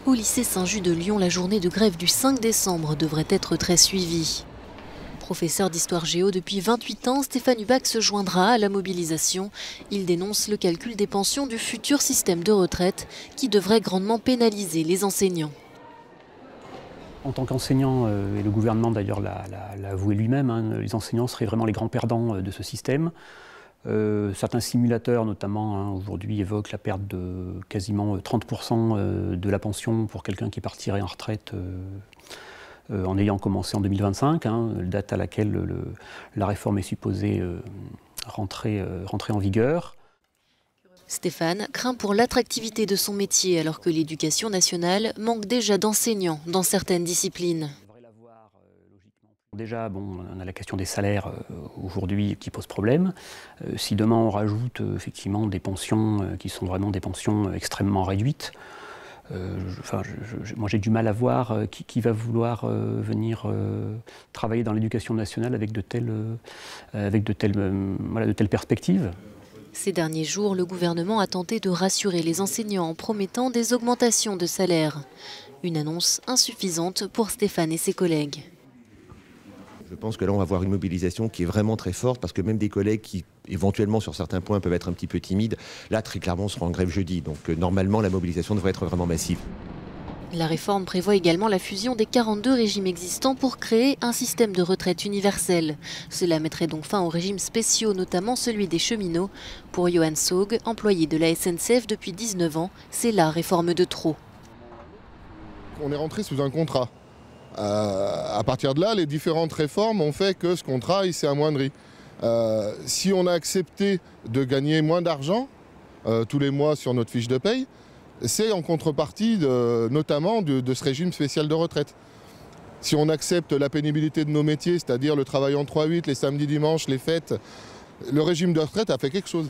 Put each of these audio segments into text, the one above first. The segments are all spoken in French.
Au lycée Saint-Just de Lyon, la journée de grève du 5 décembre devrait être très suivie. Professeur d'histoire géo depuis 28 ans, Stéphane Hubach se joindra à la mobilisation. Il dénonce le calcul des pensions du futur système de retraite qui devrait grandement pénaliser les enseignants. En tant qu'enseignant, et le gouvernement d'ailleurs l'a avoué lui-même, les enseignants seraient vraiment les grands perdants de ce système. Certains simulateurs notamment aujourd'hui évoquent la perte de quasiment 30% de la pension pour quelqu'un qui partirait en retraite en ayant commencé en 2025, date à laquelle la réforme est supposée rentrer en vigueur. Stéphane craint pour l'attractivité de son métier alors que l'éducation nationale manque déjà d'enseignants dans certaines disciplines. Déjà, on a la question des salaires aujourd'hui qui pose problème. Si demain on rajoute effectivement des pensions qui sont vraiment des pensions extrêmement réduites, moi j'ai du mal à voir qui va vouloir venir travailler dans l'éducation nationale avec de telles perspectives. Ces derniers jours, le gouvernement a tenté de rassurer les enseignants en promettant des augmentations de salaire. Une annonce insuffisante pour Stéphane et ses collègues. Je pense que là, on va avoir une mobilisation qui est vraiment très forte parce que même des collègues qui, éventuellement, sur certains points, peuvent être un petit peu timides, là, très clairement, seront en grève jeudi. Donc, normalement, la mobilisation devrait être vraiment massive. La réforme prévoit également la fusion des 42 régimes existants pour créer un système de retraite universel. Cela mettrait donc fin aux régimes spéciaux, notamment celui des cheminots. Pour Johan Saug, employé de la SNCF depuis 19 ans, c'est la réforme de trop. On est rentré sous un contrat. À partir de là, les différentes réformes ont fait que ce contrat il s'est amoindri. Si on a accepté de gagner moins d'argent tous les mois sur notre fiche de paye, c'est en contrepartie notamment de ce régime spécial de retraite. Si on accepte la pénibilité de nos métiers, c'est-à-dire le travail en 3-8, les samedis, dimanches, les fêtes, le régime de retraite a fait quelque chose.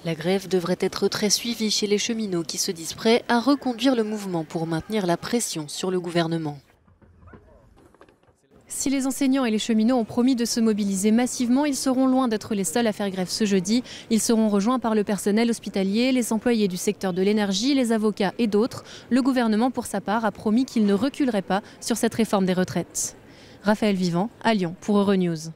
La grève devrait être très suivie chez les cheminots qui se disent prêts à reconduire le mouvement pour maintenir la pression sur le gouvernement. Si les enseignants et les cheminots ont promis de se mobiliser massivement, ils seront loin d'être les seuls à faire grève ce jeudi. Ils seront rejoints par le personnel hospitalier, les employés du secteur de l'énergie, les avocats et d'autres. Le gouvernement, pour sa part, a promis qu'il ne reculerait pas sur cette réforme des retraites. Raphaël Vivant, à Lyon, pour Euronews.